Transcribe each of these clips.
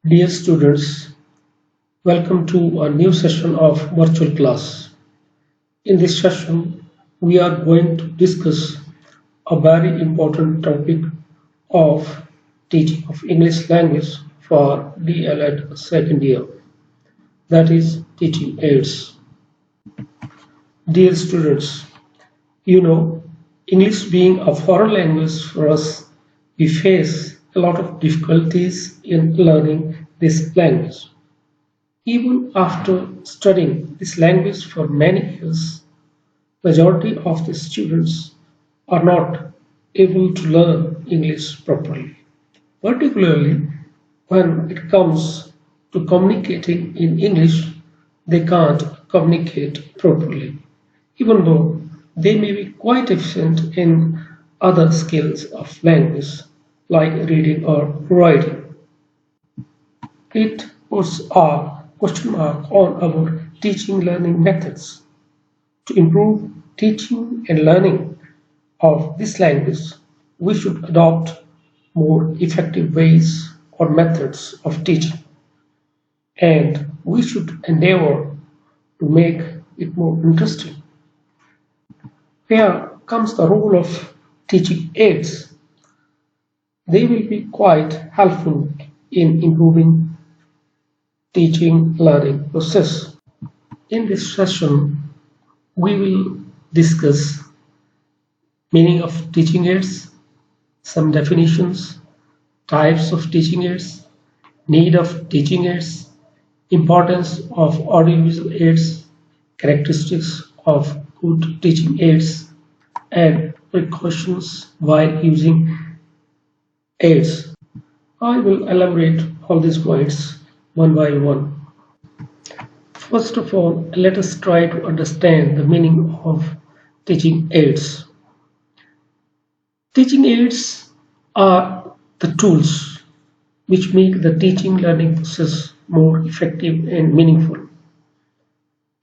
Dear students, welcome to a new session of virtual class. In this session, we are going to discuss a very important topic of teaching of English language for DLED second year, that is teaching aids. Dear students, you know, English being a foreign language for us, we face a lot of difficulties in learning this language. Even after studying this language for many years, majority of the students are not able to learn English properly. Particularly when it comes to communicating in English, they can't communicate properly, even though they may be quite efficient in other skills of language like reading or writing. It puts a question mark on our teaching learning methods. To improve teaching and learning of this language, we should adopt more effective ways or methods of teaching, and we should endeavor to make it more interesting. Here comes the role of teaching aids. They will be quite helpful in improving teaching learning process. In this session, we will discuss meaning of teaching aids, some definitions, types of teaching aids, need of teaching aids, importance of audiovisual aids, characteristics of good teaching aids, and precautions while using aids. I will elaborate all these points one by one. First of all, let us try to understand the meaning of teaching aids. Teaching aids are the tools which make the teaching learning process more effective and meaningful.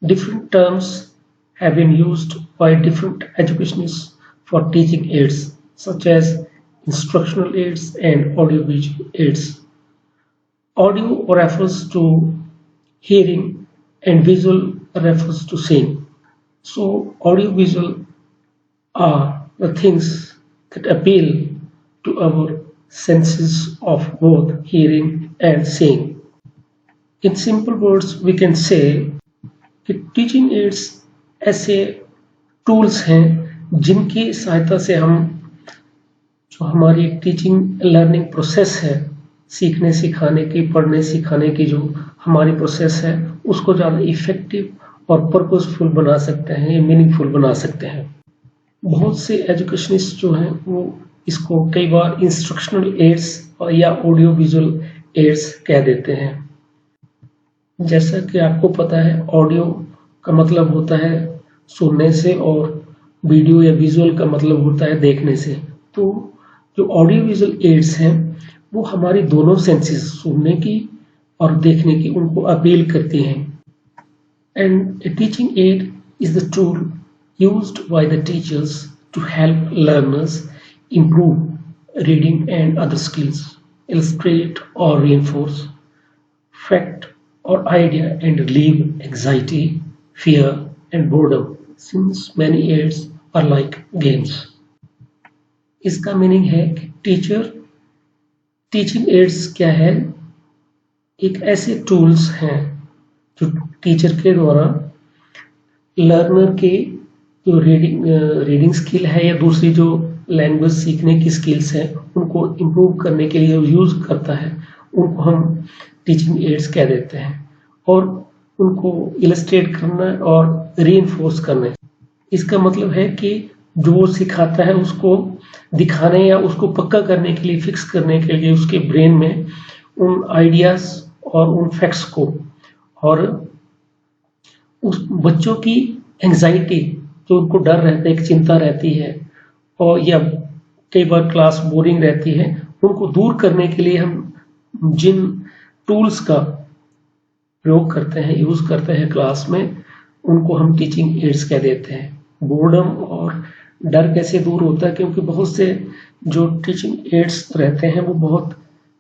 Different terms have been used by different educationists for teaching aids, such as instructional aids and audiovisual aids. Audio refers to hearing and visual refers to seeing. So audiovisual are the things that appeal to our senses of both hearing and seeing. In simple words, we can say कि teaching ads ऐसे tools हैं जिनकी सहायता से हम जो हमारी teaching learning process है, सीखने सिखाने की, पढ़ने सिखाने की जो हमारी प्रोसेस है, उसको ज़्यादा इफेक्टिव और पर्पसफुल बना सकते हैं, मीनिंगफुल बना सकते हैं. बहुत से एजुकेशनिस्ट जो हैं वो इसको कई बार इंस्ट्रक्शनल एड्स या ऑडियो विजुअल एड्स कह देते हैं. जैसा कि आपको पता है, ऑडियो का मतलब होता है सुनने से और वीडियो या विजुअल का मतलब होता है देखने से. तो जो ऑडियो विजुअल एड्स हैं वो हमारी दोनों सेंसेस, सुनने की और देखने की, उनको अपील करती हैं. And A teaching add is the tool used by the teachers to help learners improve reading and other skills, illustrate or reinforce fact or idea, and relieve anxiety, fear, and boredom, since many aids are like games. इसका meaning है कि teaching ads क्या है? एक ऐसे tools हैं जो teacher के द्वारा लर्नर के जो रीडिंग स्किल है या दूसरी जो लैंग्वेज सीखने की स्किल्स हैं उनको इम्प्रूव करने के लिए यूज़ करता है, उनको हम टीचिंग एड्स कह देते हैं. और उनको इलस्ट्रेट करना और रीइंफोर्स करना. इसका मतलब है कि जो सिखाता है उसको दिखाने या उसको पक्का करने के लिए, फिक्स करने के लिए उसके ब्रेन में उन आइडियाज और उन फैक्ट्स को, और उस बच्चों की एंजाइटी, जो उनको डर रहता है, एक चिंता रहती है, और या कई बार क्लास बोरिंग रहती है, उनको दूर करने के लिए हम जिन टूल्स का प्रयोग करते हैं, यूज करते हैं क्लास में, उनको हम टीचिंग एड्स कह देते हैं. बोर्डम और डर कैसे दूर होता है? क्योंकि बहुत से जो टीचिंग एड्स रहते हैं वो बहुत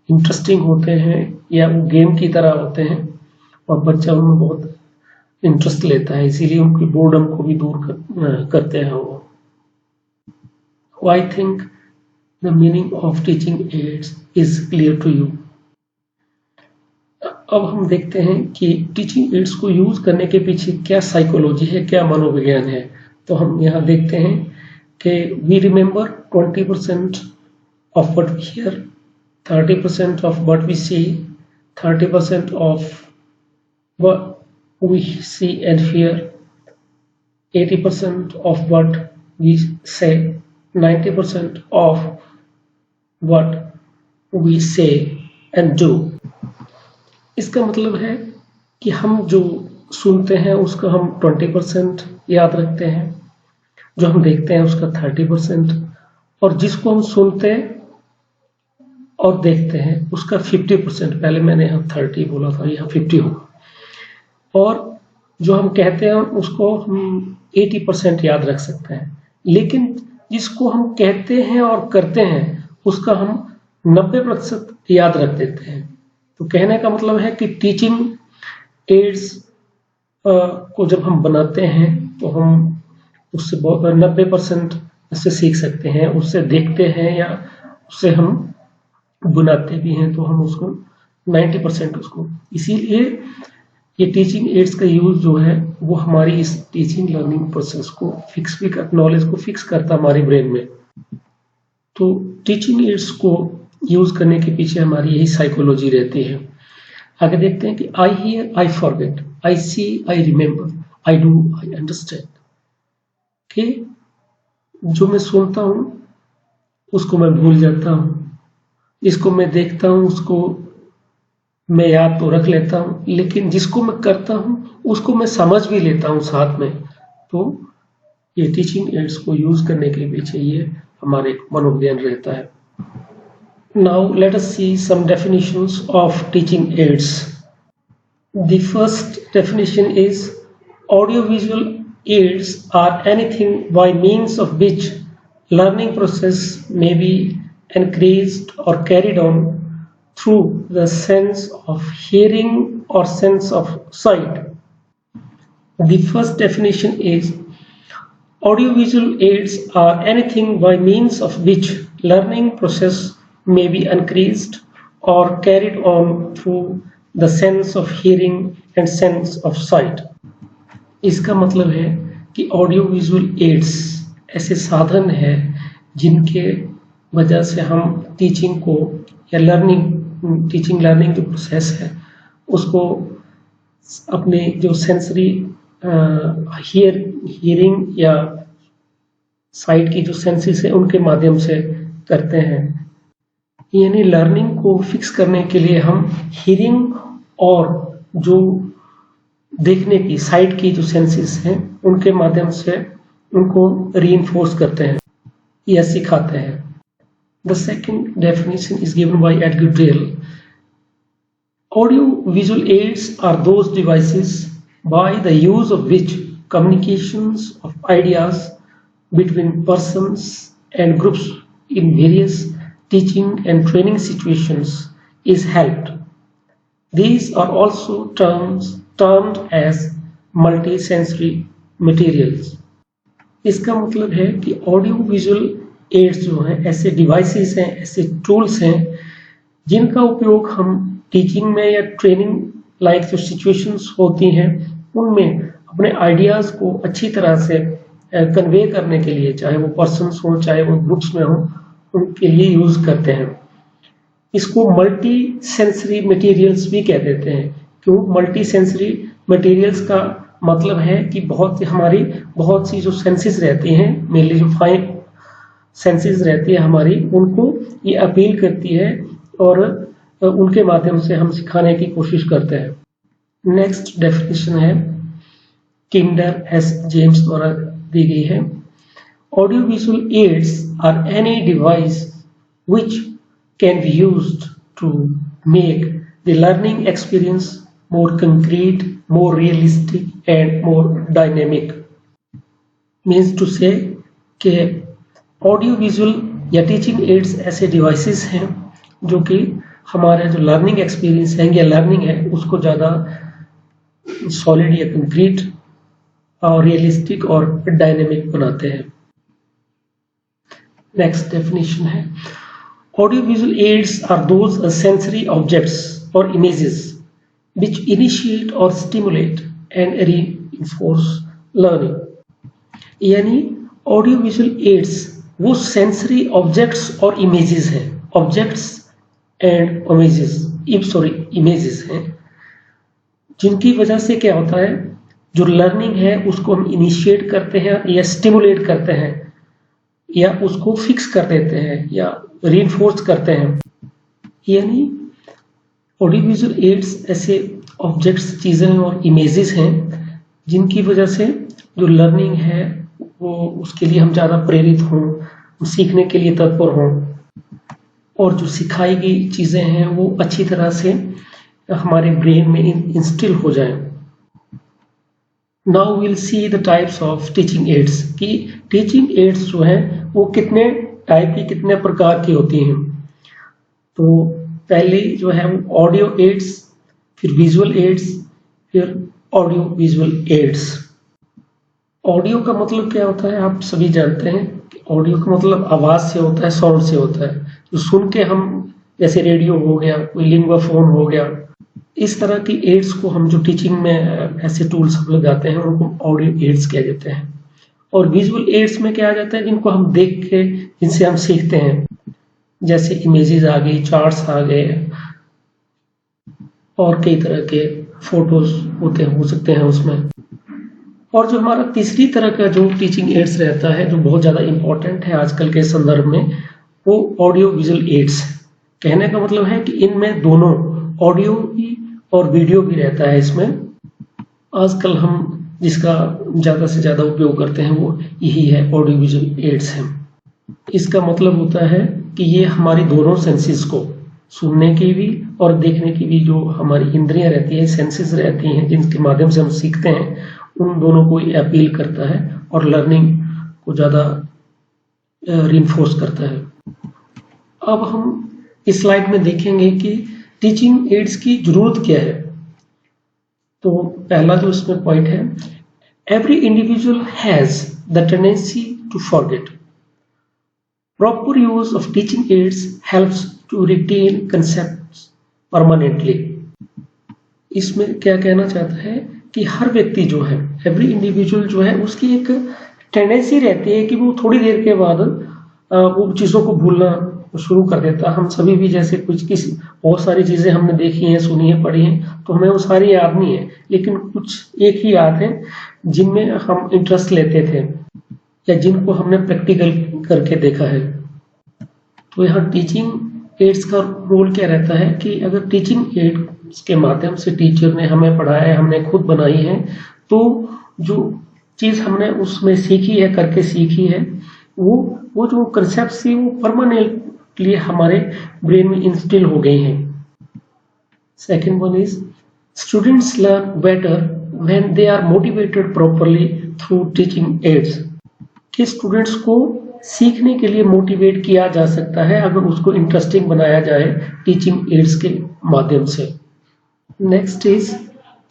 इंटरेस्टिंग होते हैं या वो गेम की तरह होते हैं और बच्चा उनमें बहुत इंटरेस्ट लेता है, इसीलिए उनकी बोर्डम को भी दूर करते हैं वो। I think the meaning of teaching aids is clear to you. अब हम देखते हैं कि टीचिंग एड्स को यूज करने के पीछे क्या साइकोलॉजी है, क्या मनोविज्ञान है। तो हम यहाँ देखते हैं कि we remember 20% of what we hear, 30% of what we see, 30% of what we see and hear, 80% of what we say, 90% of what we say and do। इसका मतलब है कि हम जो सुनते हैं उसका हम 20% याद रखते हैं, जो हम देखते हैं उसका 30%, और जिसको हम सुनते हैं और देखते हैं उसका 50%। पहले मैंने यहाँ 30 बोला था, यहाँ 50 होगा। और जो हम कहते हैं उसको हम 80% याद रख सकते हैं, लेकिन जिसको हम कहते हैं और करते हैं उसका हम 90% याद रख देते हैं। तो कहने का मतलब है कि टीचिंग एड्स को जब हम बनाते हैं तो हम उससे 90% से सीख सकते हैं, उससे देखते हैं या उससे हम बनाते भी हैं तो हम उसको 90% उसको। इसीलिए ये टीचिंग एड्स का यूज जो है वो हमारी इस टीचिंग लर्निंग प्रोसेस को फिक्स भी कर, नॉलेज को फिक्स करता हमारे ब्रेन में। तो टीचिंग एड्स को यूज करने के पीछे हमारी यही साइकोलॉजी रहती है। आगे देखते हैं कि I hear I forget, I see I remember, I do I understand. कि जो मैं सुनता हूं उसको मैं भूल जाता हूं, जिसको मैं देखता हूं उसको मैं याद तो रख लेता हूं, लेकिन जिसको मैं करता हूं उसको मैं समझ भी लेता हूं साथ में। तो ये टीचिंग एड्स को यूज करने के पीछे ये हमारे मनोविज्ञान रहता है। Now let us see some definitions of teaching aids. The first definition is audiovisual aids are anything by means of which learning process may be encouraged or carried on through the sense of hearing or sense of sight. The first definition is audiovisual aids are anything by means of which learning process may be increased or carried on through the sense of hearing and sense of sight। इसका मतलब है कि audio visual ads ऐसे साधन है जिनके वजह से हम टीचिंग को या टीचिंग लर्निंग जो प्रोसेस है उसको अपने जो सेंसरी हियरिंग या साइट की जो सेंसेस है उनके माध्यम से करते हैं। यानी लर्निंग को फिक्स करने के लिए हम हियरिंग और जो देखने की साइट की जो सेंसेस हैं उनके माध्यम से उनको रीइंफोर्स करते हैं या सिखाते हैं। The second definition is given by Edgar Dale. Audio visual aids are those devices by the use of which communications of ideas between persons and groups in various teaching and training situations is helped. These are also termed as multisensory materials। इसका मतलब है कि audio visual ads जो हैं ऐसे devices हैं, ऐसे tools हैं जिनका उपयोग हम टीचिंग में या ट्रेनिंग लाइक जो सिचुएशंस होती हैं उनमें अपने आइडियाज को अच्छी तरह से कन्वे करने के लिए, चाहे वो पर्सन्स हो चाहे वो ग्रुप्स में हो, उनके लिए यूज करते हैं। इसको मल्टी सेंसरी मटेरियल्स भी कह देते हैं। क्यों मल्टी सेंसरी मटेरियल्स का मतलब है कि बहुत सी जो सेंसेस रहती हैं, मेनली जो 5 सेंसेस रहती है हमारी, उनको ये अपील करती है और उनके माध्यम से हम सिखाने की कोशिश करते हैं। नेक्स्ट डेफिनेशन है किंडर एस जेम्स द्वारा दी गई है। Audio visual aids are any device which can be used to make the learning experience more concrete, more realistic and more dynamic। Means to say कि ऑडियो विजुअल या teaching ads ऐसे devices हैं जो कि हमारा जो लर्निंग एक्सपीरियंस है या लर्निंग है उसको ज़्यादा सॉलिड या कंक्रीट और रियलिस्टिक और डायनेमिक बनाते हैं। नेक्स्ट डेफिनेशन है audio visual aids are those sensory objects और images which initiate or stimulate and reinforce learning। यानी ऑडियो विजुअल एड्स वो सेंसरी ऑब्जेक्ट्स और इमेजेस हैं, ऑब्जेक्ट्स एंड इमेजेस हैं जिनकी वजह से क्या होता है, जो लर्निंग है उसको हम इनिशिएट करते हैं या स्टिमुलेट करते हैं या उसको फिक्स कर देते हैं या रीइंफोर्स करते हैं। यानी ऑडियो विजुअल एड्स ऐसे ऑब्जेक्ट्स, चीज़ें और इमेजेस हैं जिनकी वजह से जो लर्निंग है वो उसके लिए हम ज़्यादा प्रेरित हों, सीखने के लिए तत्पर हों और जो सिखाई गई चीज़ें हैं वो अच्छी तरह से हमारे ब्रेन में इंस्टिल हो जाएं। Now will see the types of teaching aids कि टीचिंग एड्स जो हैं वो कितने टाइप की, कितने प्रकार की होती हैं। तो पहले जो है वो ऑडियो एड्स, फिर विजुअल एड्स, फिर ऑडियो विजुअल एड्स। ऑडियो का मतलब क्या होता है, आप सभी जानते हैं कि ऑडियो का मतलब आवाज से होता है, साउंड से होता है, जो सुन के हम, जैसे रेडियो हो गया, कोई लिंगुआ फोन हो गया, इस तरह की एड्स को हम जो टीचिंग में ऐसे टूल्स हम लगाते हैं उनको ऑडियो एड्स कह देते हैं। और विजुअल एड्स में क्या आ जाता है, जिनको हम देख के, जिनसे हम सीखते हैं, जैसे इमेजेस आ गई, चार्ट्स आ गए और कई तरह के फोटोज हो सकते हैं उसमें। और जो हमारा तीसरी तरह का जो टीचिंग एड्स रहता है, जो बहुत ज़्यादा इम्पोर्टेंट है आजकल के संदर्भ में, वो ऑडियो विजुअल एड्स। कहने का मतलब है कि इनमें दोनों ऑडियो भी और वीडियो भी रहता है। इसमें आजकल हम जिसका ज़्यादा से ज़्यादा उपयोग करते हैं वो यही है, ऑडियो विजुअल एड्स है। इसका मतलब होता है कि ये हमारी दोनों सेंसेस को, सुनने की भी और देखने की भी, जो हमारी इंद्रियां रहती है, सेंसेस रहती हैं जिनके माध्यम से हम सीखते हैं, उन दोनों को अपील करता है और लर्निंग को ज़्यादा रीइंफोर्स करता है। अब हम इस स्लाइड में देखेंगे कि टीचिंग एड्स की जरूरत क्या है। तो पहला जो इसमें पॉइंट है, every individual has the tendency to forget. Proper use of teaching aids helps to retain concepts permanently। इसमें क्या कहना चाहता है कि हर व्यक्ति जो है, एवरी इंडिविजुअल जो है, उसकी एक टेंडेंसी रहती है कि वो थोड़ी देर के बाद वो चीज़ों को भूलना शुरू कर देता है। हम सभी भी जैसे बहुत सारी चीज़ें हमने देखी हैं, सुनी है, पढ़ी हैं, तो हमें वो सारी याद नहीं है, लेकिन कुछ एक ही याद है जिनमें हम इंटरेस्ट लेते थे या जिनको हमने प्रैक्टिकल करके देखा है। तो यहाँ टीचिंग एड्स का रोल क्या रहता है कि अगर टीचिंग एड्स के माध्यम से टीचर ने हमें पढ़ाया है, हमने खुद बनाई है, तो जो चीज़ हमने उसमें सीखी है, करके सीखी है, वो जो कंसेप्ट थी वो परमानेंटली हमारे ब्रेन में इंस्टिल हो गई हैं। Second one is students learn better when they are motivated properly through teaching aids. कि स्टूडेंट्स को सीखने के लिए मोटिवेट किया जा सकता है अगर उसको इंटरेस्टिंग बनाया जाए टीचिंग एड्स के माध्यम से। Next is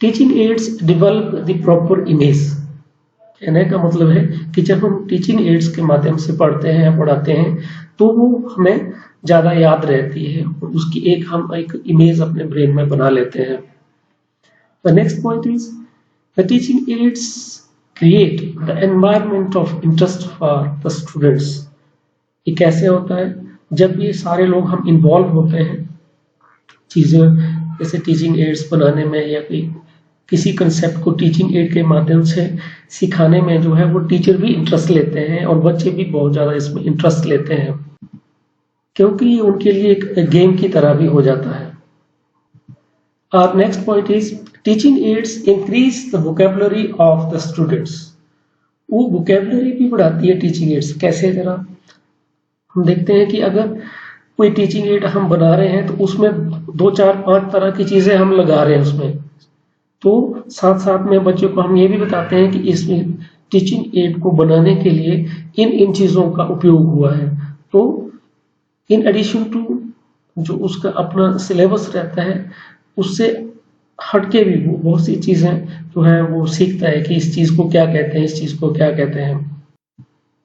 teaching ads develop the proper image. कहने का मतलब है कि जब हम टीचिंग एड्स के माध्यम से पढ़ते हैं या पढ़ाते हैं तो वो हमें ज़्यादा याद रहती है, उसकी हम एक इमेज अपने ब्रेन में बना लेते हैं। The next point is the teaching ads create the environment of interest for the students। ये कैसे होता है, जब ये सारे लोग हम इन्वॉल्व होते हैं चीज़ें जैसे टीचिंग एड्स बनाने में या किसी कंसेप्ट को टीचिंग एड के माध्यम से सिखाने में, जो है वो टीचर भी इंटरेस्ट लेते हैं और बच्चे भी बहुत ज़्यादा इसमें इंटरेस्ट लेते हैं, क्योंकि ये उनके लिए एक गेम की तरह भी हो जाता है। Our next point is teaching aids increase the vocabulary of the students। वो vocabulary भी बढ़ाती है टीचिंग एड्स। कैसे, जरा हम देखते हैं कि अगर कोई टीचिंग एड हम बना रहे हैं तो उसमें 2, 4, 5 तरह की चीजें हम लगा रहे हैं उसमें, तो साथ साथ में बच्चों को हम ये भी बताते हैं कि इसमें टीचिंग एड को बनाने के लिए इन चीजों का उपयोग हुआ है। तो इन एडिशन टू जो उसका अपना सिलेबस रहता है उससे हटके भी वो बहुत सी चीज़ें जो है वो सीखता है कि इस चीज़ को क्या कहते हैं, इस चीज़ को क्या कहते हैं।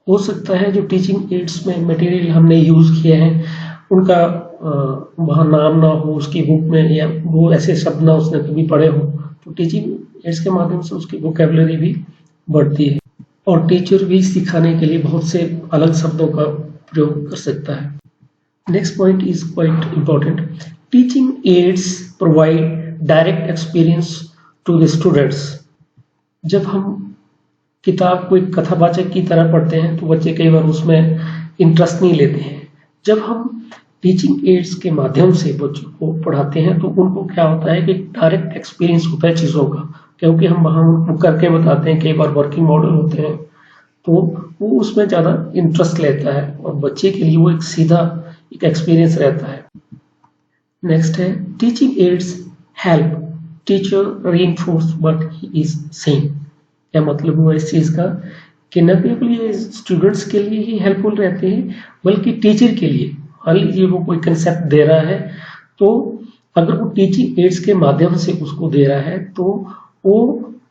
हो सकता है जो टीचिंग एड्स में मटेरियल हमने यूज़ किए हैं उनका वहाँ नाम ना हो उसकी बुक में, या वो ऐसे शब्द ना उसने कभी पढ़े हो, तो टीचिंग एड्स के माध्यम से उसकी वोकेबलरी भी बढ़ती है और टीचर भी सिखाने के लिए बहुत से अलग शब्दों का प्रयोग कर सकता है। Next point is quite important. Teaching aids provide direct experience to the students. जब हम किताब को एक कथावाचक की तरह पढ़ते हैं तो बच्चे कई बार उसमें इंटरेस्ट नहीं लेते हैं। जब हम टीचिंग एड्स के माध्यम से बच्चों को पढ़ाते हैं तो उनको क्या होता है कि डायरेक्ट एक्सपीरियंस होता है चीज़ों का, क्योंकि हम वहाँ करके बताते हैं। कई बार वर्किंग मॉडल होते हैं तो वो उसमें ज़्यादा इंटरेस्ट लेता है और बच्चे के लिए वो एक सीधा एक एक्सपीरियंस रहता है। नेक्स्ट है teaching ads help teacher reinforce what he is saying. क्या मतलब हुआ इस चीज़ का कि न केवल ये स्टूडेंट्स के लिए ही हेल्पफुल रहते हैं बल्कि टीचर के लिए। मान लीजिए वो कोई कंसेप्ट दे रहा है तो अगर वो टीचिंग एड्स के माध्यम से उसको दे रहा है तो वो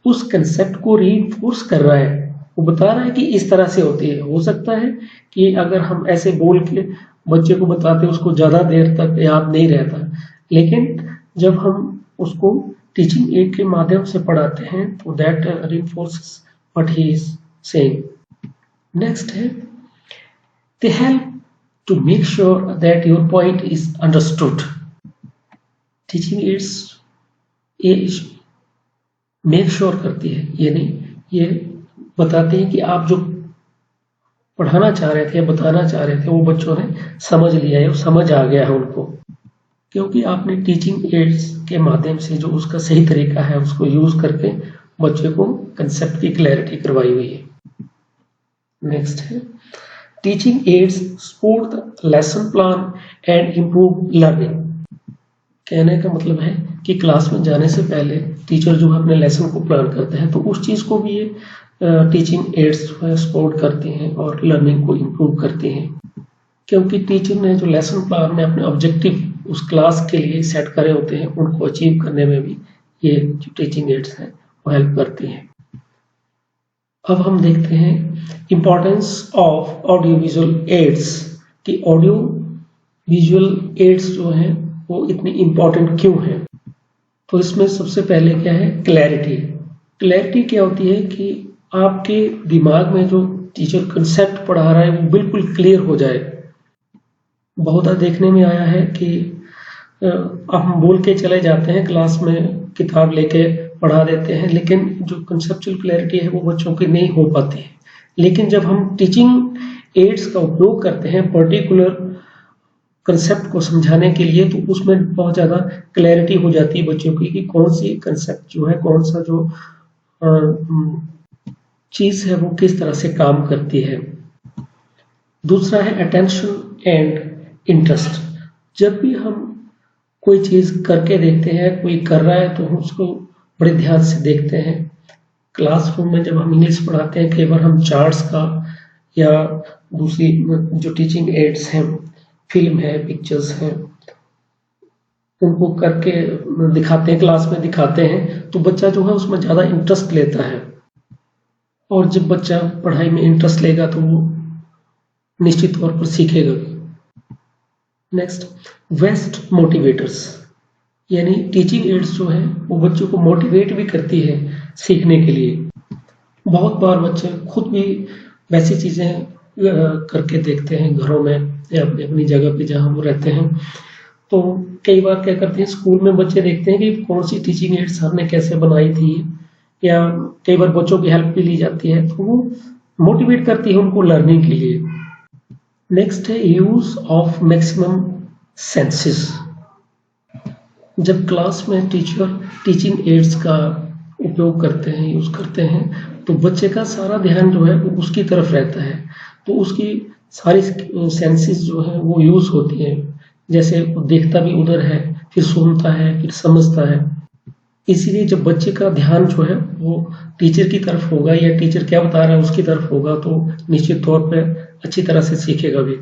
उस कंसेप्ट को रीइंफोर्स कर रहा है, वो बता रहा है कि इस तरह से होती है। हो सकता है कि अगर हम ऐसे बोल के बच्चे को बताते उसको ज़्यादा देर तक याद नहीं रहता, लेकिन जब हम उसको टीचिंग एड के माध्यम से पढ़ाते हैं तो that reinforces what he is saying. Next है they help to make sure that your point is understood. Teaching aids ये मेक श्योर करती है, यानी ये बताते हैं कि आप जो पढ़ाना चाह रहे थे, बताना चाह रहे थे, वो बच्चों ने समझ लिया है, वो समझ आ गया है उनको, क्योंकि आपने टीचिंग एड्स के माध्यम से जो उसका सही तरीका है उसको यूज करके बच्चे को कंसेप्ट की क्लैरिटी करवाई हुई है। नेक्स्ट है teaching ads support the lesson plan and improve learning. कहने का मतलब है कि क्लास में जाने से पहले टीचर जो है अपने लेसन को प्लान करते हैं तो उस चीज़ को भी ये टीचिंग एड्स सपोर्ट करती हैं और लर्निंग को इम्प्रूव करती हैं, क्योंकि टीचर ने जो लेसन प्लान में अपने ऑब्जेक्टिव उस क्लास के लिए सेट करे होते हैं उनको अचीव करने में भी ये जो टीचिंग एड्स हैं वो हेल्प करती हैं। अब हम देखते हैं importance of audio visual ads, कि ऑडियो विजुअल एड्स जो हैं वो इतनी इम्पोर्टेंट क्यों हैं। तो इसमें सबसे पहले क्या है क्लैरिटी। क्लैरिटी क्या होती है कि आपके दिमाग में जो टीचर कंसेप्ट पढ़ा रहा है वो बिल्कुल क्लियर हो जाए। बहुत देखने में आया है कि हम बोल के चले जाते हैं क्लास में, किताब लेके पढ़ा देते हैं, लेकिन जो कंसेप्चुअल क्लैरिटी है वो बच्चों की नहीं हो पाती है। लेकिन जब हम टीचिंग एड्स का उपयोग करते हैं पर्टिकुलर कंसेप्ट को समझाने के लिए तो उसमें बहुत ज़्यादा क्लैरिटी हो जाती है बच्चों की कि कौन सी कंसेप्ट जो है, कौन सा जो चीज़ है वो किस तरह से काम करती है। दूसरा है अटेंशन एंड इंटरेस्ट। जब भी हम कोई चीज़ करके देखते हैं, कोई कर रहा है तो हम उसको बड़े ध्यान से देखते हैं। क्लासरूम में जब हम इंग्लिश पढ़ाते हैं कई बार हम चार्ट्स का या दूसरी जो टीचिंग एड्स हैं, फिल्म है, पिक्चर्स हैं, उनको करके दिखाते हैं, क्लास में दिखाते हैं तो बच्चा जो है उसमें ज़्यादा इंटरेस्ट लेता है। और जब बच्चा पढ़ाई में इंटरेस्ट लेगा तो वो निश्चित तौर पर सीखेगा भी। नेक्स्ट बेस्ट मोटिवेटर्स, यानी टीचिंग एड्स जो है वो बच्चों को मोटिवेट भी करती है सीखने के लिए। बहुत बार बच्चे खुद भी वैसी चीज़ें करके देखते हैं घरों में या अपनी जगह पे जहाँ वो रहते हैं। तो कई बार क्या करते हैं, स्कूल में बच्चे देखते हैं कि कौन सी टीचिंग एड सर ने कैसे बनाई थी, या कई बार बच्चों की हेल्प भी ली जाती है तो वो मोटिवेट करती है उनको लर्निंग के लिए। नेक्स्ट है यूज ऑफ मैक्सिमम सेंसेस। जब क्लास में टीचर टीचिंग एड्स का उपयोग करते हैं, यूज करते हैं, तो बच्चे का सारा ध्यान जो है वो उसकी तरफ रहता है, तो उसकी सारी सेंसेस जो है वो यूज होती है। जैसे वो देखता भी उधर है, फिर सुनता है, फिर समझता है। इसीलिए जब बच्चे का ध्यान जो है वो टीचर की तरफ होगा या टीचर क्या बता रहा है उसकी तरफ होगा तो निश्चित तौर पर अच्छी तरह से सीखेगा भी।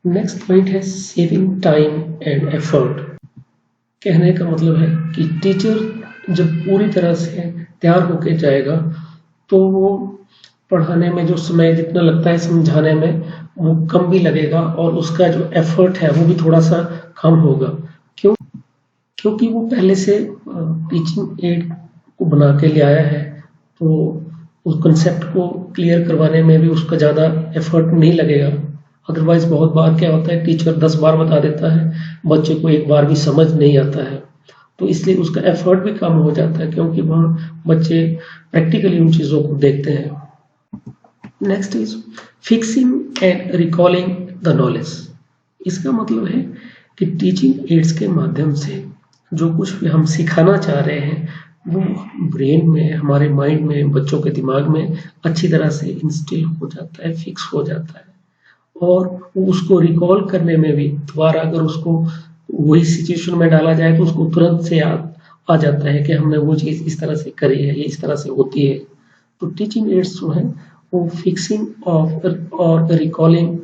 नेक्स्ट पॉइंट है सेविंग टाइम एंड एफर्ट। कहने का मतलब है कि टीचर जब पूरी तरह से तैयार होके जाएगा तो वो पढ़ाने में जो समय जितना लगता है समझाने में वो कम भी लगेगा और उसका जो एफर्ट है वो भी थोड़ा सा कम होगा। क्यों? क्योंकि वो पहले से टीचिंग एड को बना के ले आया है, तो उस कंसेप्ट को क्लियर करवाने में भी उसका ज़्यादा एफर्ट नहीं लगेगा। अदरवाइज बहुत बार क्या होता है, टीचर 10 बार बता देता है, बच्चे को एक बार भी समझ नहीं आता है, तो इसलिए उसका एफर्ट भी कम हो जाता है क्योंकि वहाँ बच्चे प्रैक्टिकली उन चीज़ों को देखते हैं। Next is fixing and recalling the knowledge. इसका मतलब है कि टीचिंग एड्स के माध्यम से जो कुछ भी हम सिखाना चाह रहे हैं वो ब्रेन में, हमारे माइंड में, बच्चों के दिमाग में अच्छी तरह से इंस्टिल हो जाता है, फिक्स हो जाता है, और उसको रिकॉल करने में भी दोबारा अगर उसको वही सिचुएशन में डाला जाए तो उसको तुरंत से याद आ जाता है कि हमने वो चीज़ इस तरह से करी है, ये इस तरह से होती है। तो टीचिंग एड्स जो है वो फिक्सिंग ऑफ और रिकॉलिंग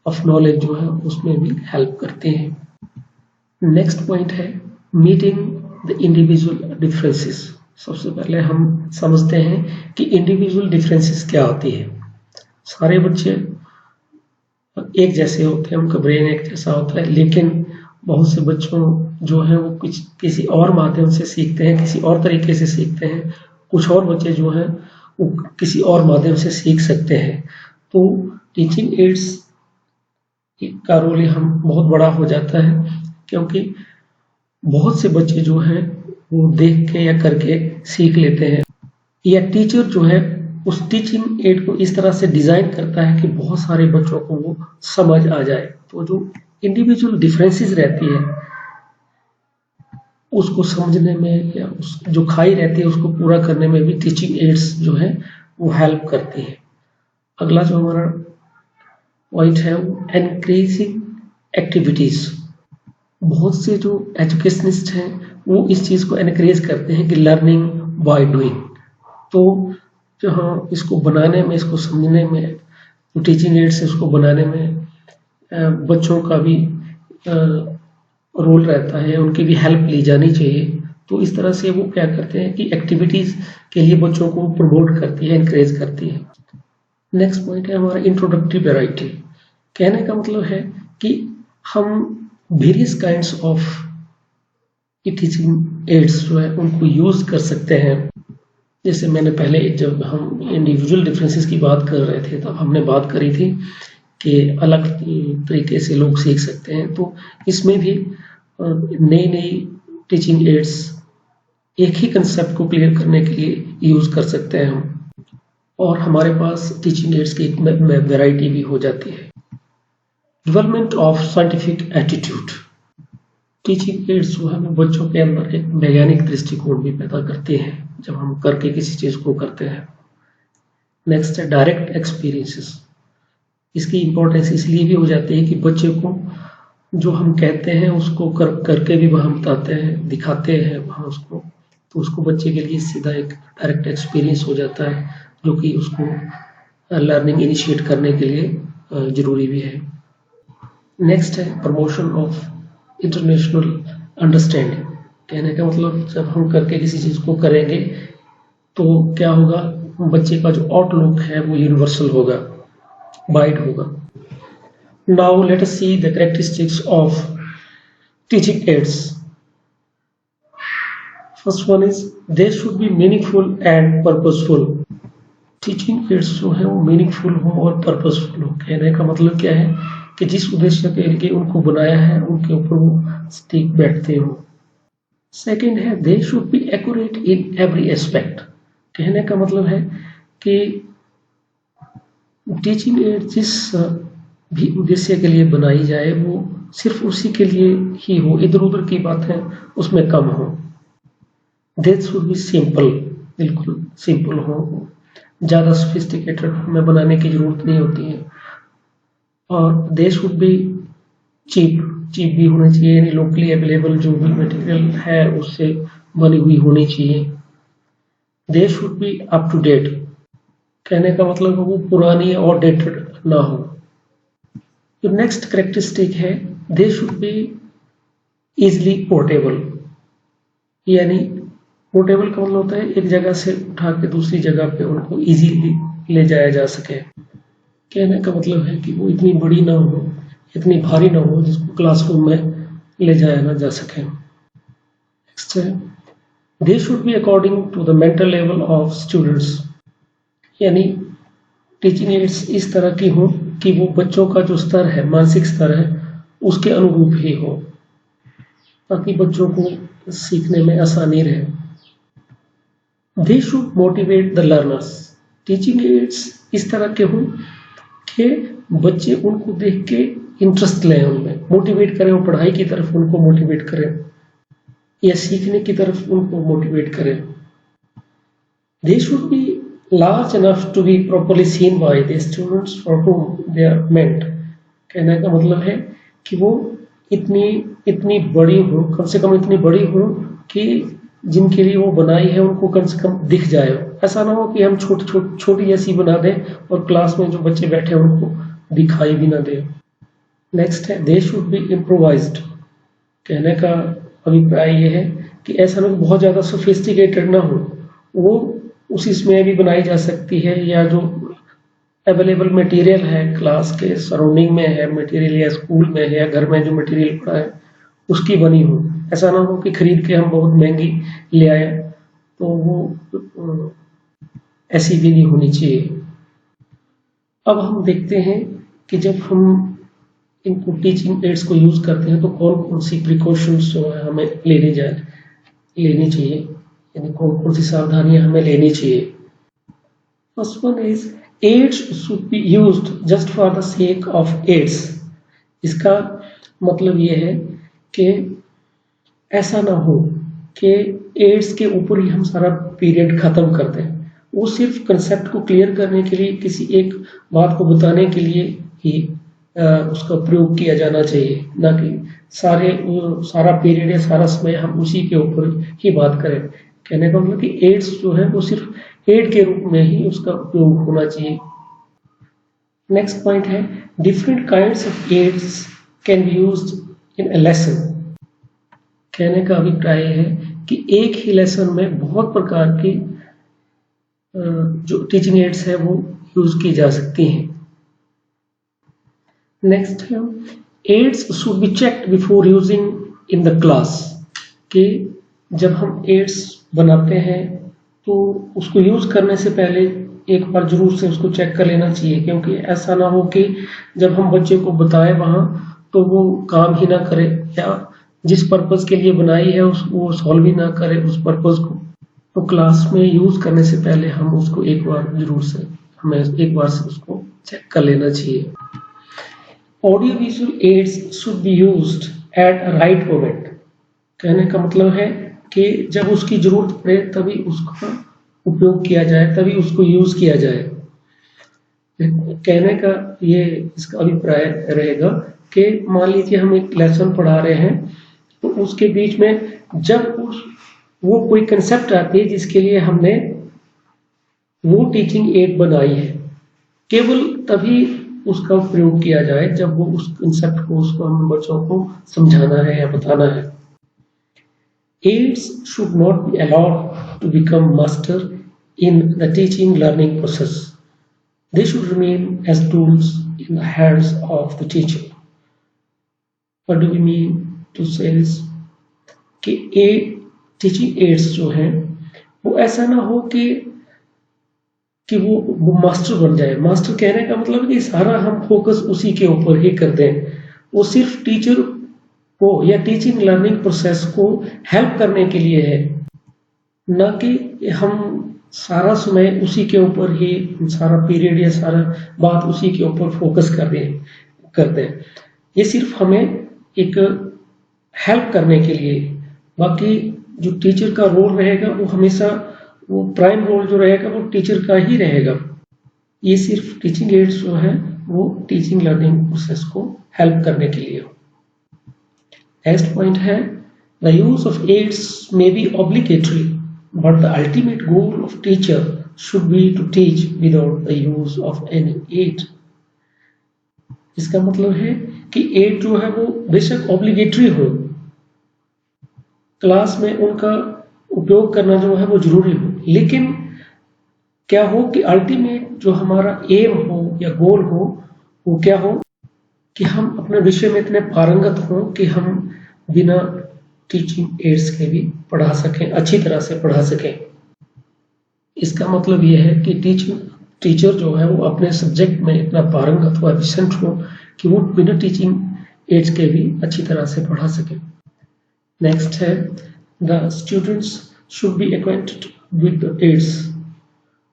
ऑफ नॉलेज जो है उसमें भी हेल्प करते हैं। नेक्स्ट पॉइंट है मीटिंग द इंडिविजुअल डिफरेंसेस। सबसे पहले हम समझते हैं कि इंडिविजुअल डिफरेंसेस क्या होती है। सारे बच्चे एक जैसे होते हैं, उनका ब्रेन एक जैसा होता है, लेकिन बहुत से बच्चों जो हैं वो कुछ किसी और माध्यम से सीखते हैं, किसी और तरीके से सीखते हैं। कुछ और बच्चे जो हैं वो किसी और माध्यम से सीख सकते हैं। तो टीचिंग एड्स का रोल हम बहुत बड़ा हो जाता है क्योंकि बहुत से बच्चे जो हैं वो देख के या करके सीख लेते हैं, या टीचर जो है उस टीचिंग एड को इस तरह से डिजाइन करता है कि बहुत सारे बच्चों को वो समझ आ जाए। तो जो इंडिविजुअल डिफरेंसेस रहती है उसको समझने में या उस जो खाई रहती है उसको पूरा करने में भी टीचिंग एड्स जो है वो हेल्प करती है। अगला जो हमारा पॉइंट है वो एनकरेजिंग एक्टिविटीज। बहुत से जो एजुकेशनिस्ट हैं वो इस चीज़ को एनकरेज करते हैं कि लर्निंग बाय डूइंग। तो जहाँ इसको बनाने में, इसको समझने में, तो टीचिंग एड से उसको बनाने में बच्चों का भी रोल रहता है, उनकी भी हेल्प ली जानी चाहिए। तो इस तरह से वो क्या करते हैं कि एक्टिविटीज़ के लिए बच्चों को प्रमोट करती है, इंकरेज करती है। नेक्स्ट पॉइंट है हमारा इंट्रोडक्टरी वैरायटी। कहने का मतलब है कि हम various kinds of teaching ads जो है उनको यूज कर सकते हैं। जैसे मैंने पहले जब हम इंडिविजुअल डिफरेंसेस की बात कर रहे थे तब हमने बात करी थी कि अलग तरीके से लोग सीख सकते हैं, तो इसमें भी नई नई टीचिंग एड्स एक ही कंसेप्ट को क्लियर करने के लिए यूज कर सकते हैं हम, और हमारे पास टीचिंग एड्स की एक वैरायटी भी हो जाती है। Development of scientific attitude. Teaching ads जो है वो बच्चों के अंदर एक वैज्ञानिक दृष्टिकोण भी पैदा करते हैं जब हम करके किसी चीज को करते हैं। नेक्स्ट है डायरेक्ट एक्सपीरियंसेस। इसकी इंपॉर्टेंस इसलिए भी हो जाती है कि बच्चे को जो हम कहते हैं उसको करके भी वह बताते हैं, दिखाते हैं वहाँ उसको, तो उसको बच्चे के लिए सीधा एक डायरेक्ट एक्सपीरियंस हो जाता है जो कि उसको लर्निंग इनिशिएट करने के लिए जरूरी भी है। नेक्स्ट है प्रमोशन ऑफ इंटरनेशनल अंडरस्टैंडिंग। कहने का मतलब जब हम करके किसी चीज को करेंगे तो क्या होगा, बच्चे का जो आउटलुक है वो यूनिवर्सल होगा, वाइड होगा। Now let us see the characteristics of teaching ads. First one is they should B meaningful and purposeful. Teaching ads जो है वो मीनिंगफुल हो और पर्पसफुल हो। कहने का मतलब क्या है कि जिस उद्देश्य के लिए उनको बनाया है उनके ऊपर वो स्टिक बैठते हो। सेकंड है they should be accurate in every aspect. कहने का मतलब है कि टीचिंग एड जिस भी उद्देश्य के लिए बनाई जाए वो सिर्फ उसी के लिए ही हो, इधर उधर की बातें उसमें कम हो। दे शुड बी सिंपल, बिल्कुल सिंपल हो, ज़्यादा सोफिस्टिकेटेड हमें बनाने की जरूरत नहीं होती है। और they should be cheap, cheap भी होना चाहिए, यानी लोकली अवेलेबल जो भी मटेरियल है उससे बनी हुई होनी चाहिए। They should be up to date. कहने का मतलब वो पुरानी और डेटेड ना हो। जो नेक्स्ट करेक्टरिस्टिक है, they should B easily portable. यानी पोर्टेबल का मतलब होता है एक जगह से उठा के दूसरी जगह पे उनको इजीली ले जाया जा सके। कहने का मतलब है कि वो इतनी बड़ी ना हो, इतनी भारी ना हो जिसको क्लासरूम में ले जाया ना जा सके। नेक्स्ट है, they should be according to the mental level of students. यानी टीचिंग एड्स इस तरह की हो कि वो बच्चों का जो स्तर है, मानसिक स्तर है, उसके अनुरूप ही हो, ताकि बच्चों को सीखने में आसानी रहे। They should motivate the learners. Teaching aids इस तरह के हों कि बच्चे उनको देख के इंटरेस्ट लें, उनमें मोटिवेट करें, वो पढ़ाई की तरफ उनको मोटिवेट करें या सीखने की तरफ उनको मोटिवेट करें। दे should B large enough to be properly seen by the students for whom they are meant। कहने का मतलब है कि वो इतनी बड़ी हो, कम से कम इतनी बड़ी हो कि जिनके लिए वो बनाई है उनको कम से कम दिख जाए। ऐसा ना हो कि हम छोटी ऐसी बना दें और क्लास में जो बच्चे बैठे हैं उनको दिखाई भी ना दे। नेक्स्ट है, दे शुड बी इम्प्रोवाइज्ड। कहने का अभिप्राय ये है कि ऐसा ना बहुत ज्यादा सोफिस्टिकेटेड ना हो, वो उसी में भी बनाई जा सकती है, या जो अवेलेबल मटेरियल है क्लास के सराउंडिंग में है मटेरियल, या स्कूल में है या घर में जो मटेरियल पड़ा है उसकी बनी हो। ऐसा ना हो कि खरीद के हम बहुत महंगी ले आए, तो वो ऐसी भी नहीं होनी चाहिए। अब हम देखते हैं कि जब हम इनको टीचिंग एड्स को यूज करते हैं तो कौन कौन सी प्रिकॉशंस जो है हमें लेनी चाहिए, यानी कौन कौन सी सावधानियां हमें लेनी चाहिए। First one is, aids should be used just for the sake of aids. इसका मतलब ये है कि ऐसा ना हो कि एड्स के ऊपर ही हम सारा पीरियड खत्म कर दें। वो सिर्फ कंसेप्ट को क्लियर करने के लिए, किसी एक बात को बताने के लिए ही उसका प्रयोग किया जाना चाहिए, ना कि सारा पीरियड या सारा समय हम उसी के ऊपर ही बात करें। कहने का मतलब कि एड्स जो है वो सिर्फ एड के रूप में ही उसका उपयोग होना चाहिए। नेक्स्ट पॉइंट है, different kinds of aids can be used in a lesson. कहने का अभिप्राय है कि एक ही लेसन में बहुत प्रकार की जो टीचिंग एड्स है वो यूज की जा सकती हैं। नेक्स्ट है, aids should be checked before using in the class. कि जब हम एड्स बनाते हैं तो उसको यूज करने से पहले एक बार जरूर से उसको चेक कर लेना चाहिए, क्योंकि ऐसा ना हो कि जब हम बच्चे को बताएं वहां तो वो काम ही ना करे, या जिस पर्पज के लिए बनाई है वो सॉल्व ही ना करे उस पर्पज को। तो क्लास में यूज करने से पहले हम उसको एक बार से उसको चेक कर लेना चाहिए। Audio visual ads should be used at a right moment. कहने का मतलब है कि जब उसकी जरूरत पड़े तभी उसका उपयोग किया जाए, तभी उसको यूज किया जाए। कहने का ये इसका अभिप्राय रहेगा कि मान लीजिए हम एक लेसन पढ़ा रहे हैं, तो उसके बीच में जब वो कोई कंसेप्ट आती है जिसके लिए हमने वो टीचिंग एड बनाई है, केवल तभी उसका प्रयोग किया जाए जब वो उस कंसेप्ट को उसको हम बच्चों को समझाना है या बताना है। Aids should not be allowed to become master in the teaching learning process. They should remain as tools in the hands of the teacher. What do we mean to say this? कि teaching ads जो हैं वो ऐसा ना हो कि वो master बन जाए। मास्टर कहने का मतलब कि सारा हम फोकस उसी के ऊपर ही कर दें। वो सिर्फ टीचर को या टीचिंग लर्निंग प्रोसेस को हेल्प करने के लिए है, ना कि हम सारा समय उसी के ऊपर ही, सारा पीरियड या सारा बात उसी के ऊपर फोकस कर दें। ये सिर्फ हमें एक हेल्प करने के लिए। बाकी जो टीचर का रोल रहेगा वो हमेशा, वो प्राइम रोल जो रहेगा वो टीचर का ही रहेगा। ये सिर्फ टीचिंग एड्स जो है वो टीचिंग लर्निंग प्रोसेस को हेल्प करने के लिए। नेक्स्ट पॉइंट है, the use of aids may be obligatory but the ultimate goal of teacher should be to teach without the use of any aid. इसका मतलब है कि एड जो है वो बेशक ऑब्लिगेटरी हो, क्लास में उनका उपयोग करना जो है वो जरूरी हो, लेकिन क्या हो कि अल्टीमेट जो हमारा एम हो या गोल हो वो क्या हो कि हम अपने विषय में इतने पारंगत हों कि हम बिना टीचिंग एड्स के भी पढ़ा सकें, अच्छी तरह से पढ़ा सकें। इसका मतलब यह है कि टीचर जो है वो अपने सब्जेक्ट में इतना पारंगत हो, एफिशिएंट हो कि वो बिना टीचिंग एड्स के भी अच्छी तरह से पढ़ा सके। नेक्स्ट है the students should be acquainted with the aids,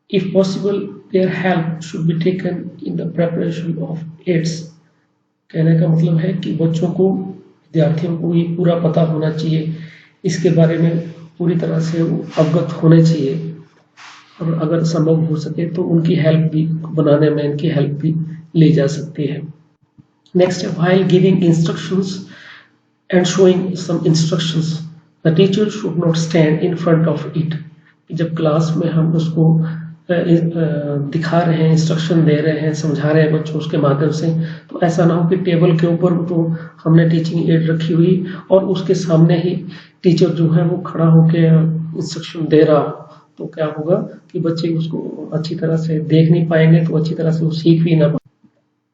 if possible their help should be taken in the preparation of aids. कहने का मतलब है कि बच्चों को, विद्यार्थियों को ये पूरा पता होना चाहिए, इसके बारे में पूरी तरह से वो अवगत होने चाहिए, और अगर संभव हो सके तो उनकी हेल्प भी बनाने में इनकी हेल्प भी ली जा सकती है। नेक्स्ट है while giving instructions and showing some instructions the teacher should not stand in front of it. जब क्लास में हम उसको दिखा रहे हैं, इंस्ट्रक्शन दे रहे हैं, समझा रहे हैं बच्चों उसके माध्यम से, तो ऐसा ना हो कि टेबल के ऊपर तो हमने टीचिंग एड रखी हुई और उसके सामने ही टीचर जो है वो खड़ा होकर इंस्ट्रक्शन दे रहा हो, तो क्या होगा कि बच्चे उसको अच्छी तरह से देख नहीं पाएंगे, तो अच्छी तरह से वो सीख भी ना पाएंगे।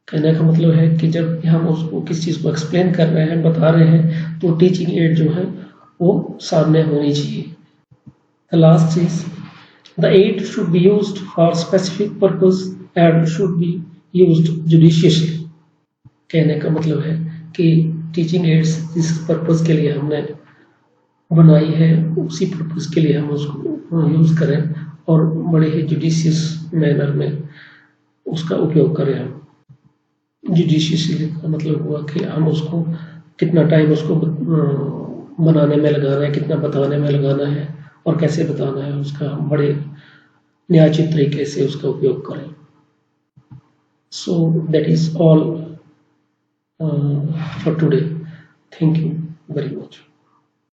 कहने का मतलब है कि जब हम उसको किस चीज़ को एक्सप्लेन कर रहे हैं, बता रहे हैं, तो टीचिंग एड जो है वो सामने होनी चाहिए। The last is the aid should be used for specific purpose and should be used judiciously। कहने का मतलब है कि टीचिंग एड्स जिस पर्पस के लिए हमने बनाई है उसी पर्पस के लिए हम उसको यूज करें और बड़े ही जुडिशियस मैनर में उसका उपयोग करें। हम जुडिशियसली का मतलब हुआ कि हम उसको कितना टाइम उसको बनाने में लगाना है, कितना बताने में लगाना है और कैसे बताना है, उसका हम बड़े न्यायोचित तरीके से उसका उपयोग करें। So that is all for today. Thank you very much.